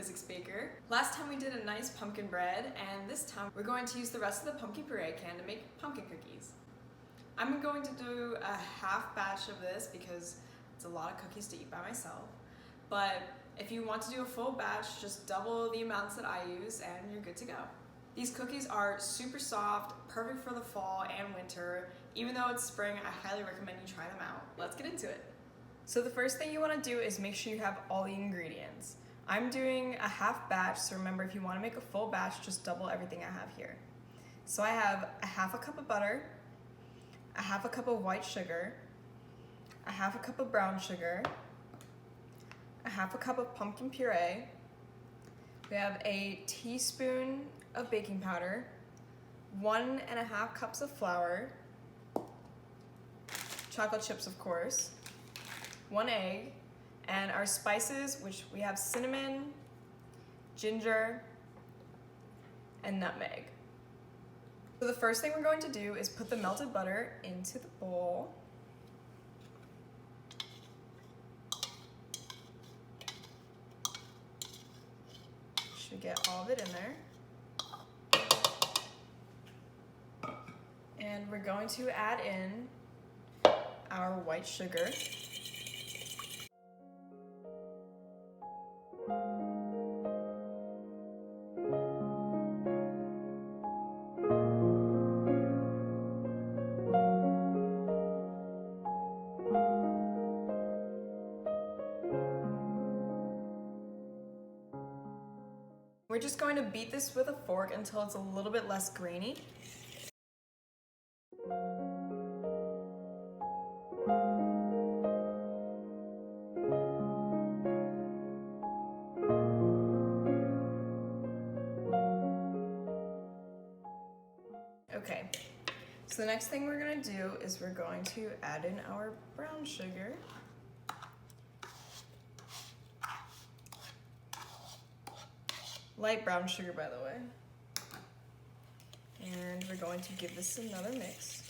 ThePhysicsBaker. Last time we did a nice pumpkin bread, and this time we're going to use the rest of the pumpkin puree can to make pumpkin cookies. I'm going to do a half batch of this because it's a lot of cookies to eat by myself. But if you want to do a full batch, just double the amounts that I use and you're good to go. These cookies are super soft, perfect for the fall and winter. Even though it's spring, I highly recommend you try them out. Let's get into it. So the first thing you want to do is make sure you have all the ingredients. I'm doing a half batch, so remember if you want to make a full batch, just double everything I have here. So I have a half a cup of butter, a half a cup of white sugar, a half a cup of brown sugar, a half a cup of pumpkin puree. We have a teaspoon of baking powder, 1.5 cups of flour, chocolate chips of course, 1 egg, and our spices, which we have cinnamon, ginger, and nutmeg. So the first thing we're going to do is put the melted butter into the bowl. Should get all of it in there. And we're going to add in our white sugar. We're just going to beat this with a fork until it's a little bit less grainy. Okay, so the next thing we're going to do is we're going to add in our brown sugar. Light brown sugar, by the way. And we're going to give this another mix.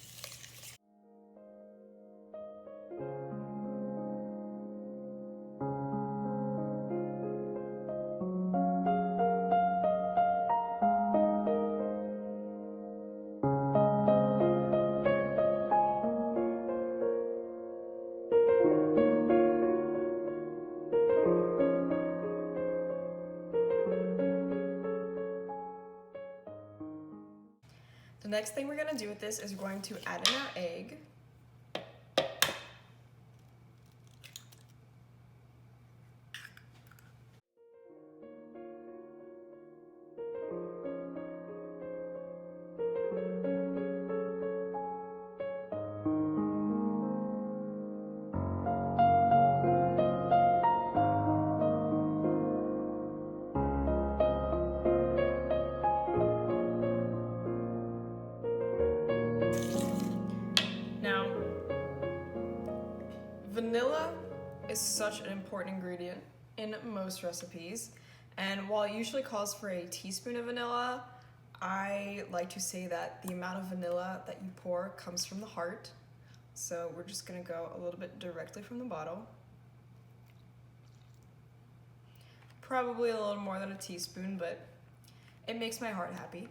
The next thing we're going to do with this is we're going to add in our egg. Vanilla is such an important ingredient in most recipes, and while it usually calls for a teaspoon of vanilla, I like to say that the amount of vanilla that you pour comes from the heart. So we're just gonna go a little bit directly from the bottle. Probably a little more than a teaspoon, but it makes my heart happy.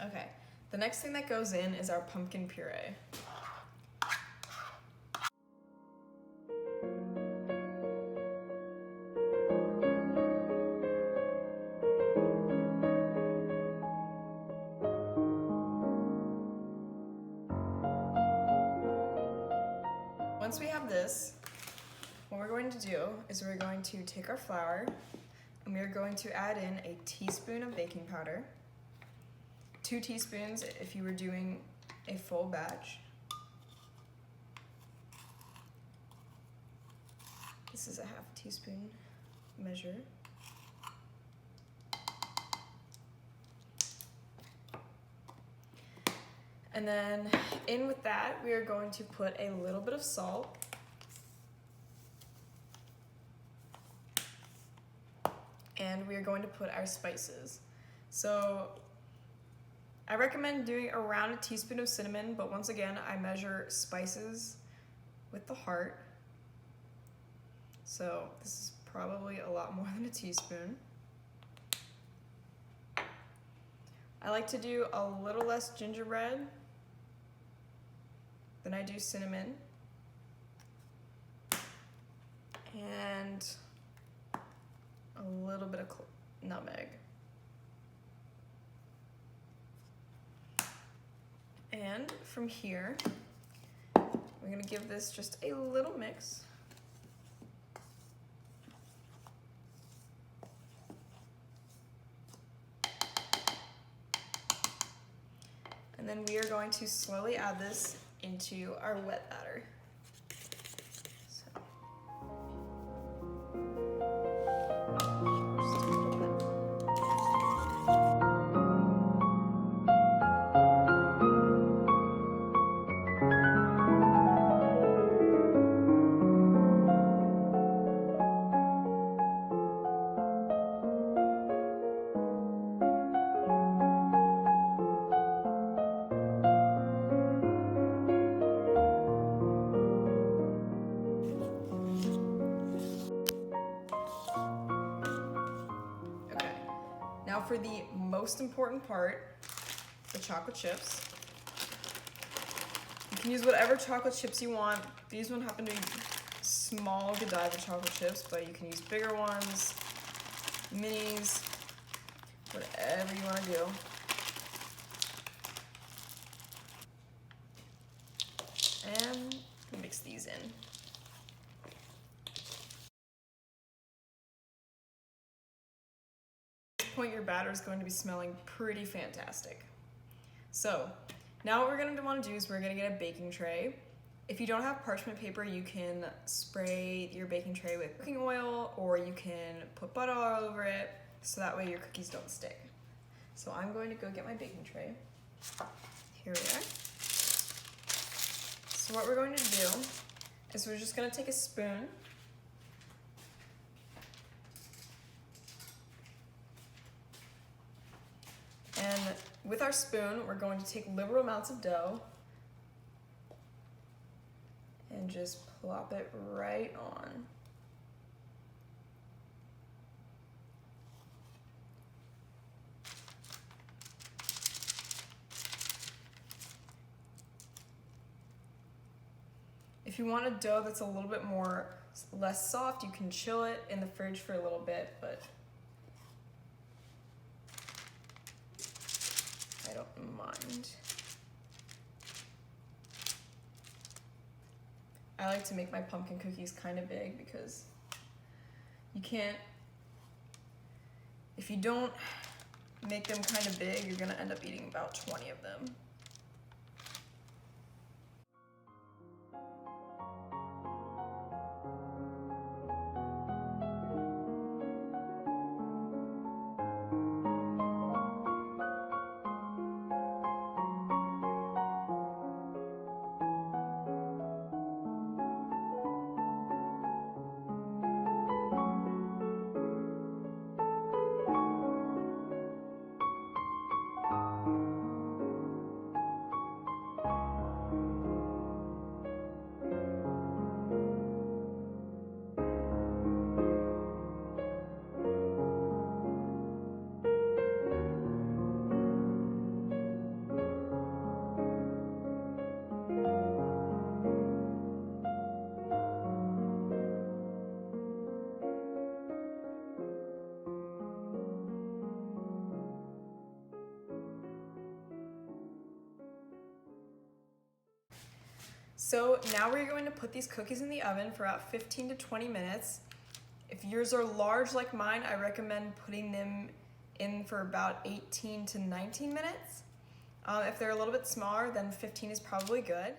Okay, the next thing that goes in is our pumpkin puree. Once we have this, what we're going to do is we're going to take our flour and we're going to add in a teaspoon of baking powder, 2 teaspoons if you were doing a full batch. This is a half teaspoon measure. And then in with that, we are going to put a little bit of salt. And we are going to put our spices. So I recommend doing around a teaspoon of cinnamon, but once again, I measure spices with the heart. So this is probably a lot more than a teaspoon. I like to do a little less gingerbread than I do cinnamon. And a little bit of nutmeg. And from here, we're gonna give this just a little mix. And then we are going to slowly add this into our wet batter. Now for the most important part, the chocolate chips. You can use whatever chocolate chips you want. These ones happen to be small Godiva chocolate chips, but you can use bigger ones, minis, whatever you want to do. And mix these in. Point, your batter is going to be smelling pretty fantastic. So now what we're going to want to do is we're going to get a baking tray. If you don't have parchment paper, you can spray your baking tray with cooking oil, or you can put butter all over it so that way your cookies don't stick. So I'm going to go get my baking tray. Here we are. So what we're going to do is we're just going to take a spoon . And with our spoon, we're going to take liberal amounts of dough and just plop it right on. If you want a dough that's a little bit less soft, you can chill it in the fridge for a little bit, but I don't mind. I like to make my pumpkin cookies kind of big because you can't, if you don't make them kind of big, you're gonna end up eating about 20 of them. So now we're going to put these cookies in the oven for about 15 to 20 minutes. If yours are large like mine, I recommend putting them in for about 18 to 19 minutes. If they're a little bit smaller, then 15 is probably good.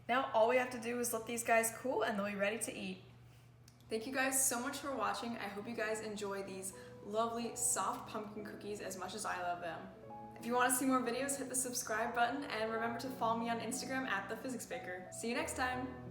Now all we have to do is let these guys cool and they'll be ready to eat. Thank you guys so much for watching. I hope you guys enjoy these lovely soft pumpkin cookies as much as I love them. If you want to see more videos, hit the subscribe button and remember to follow me on Instagram at ThePhysicsBaker. See you next time!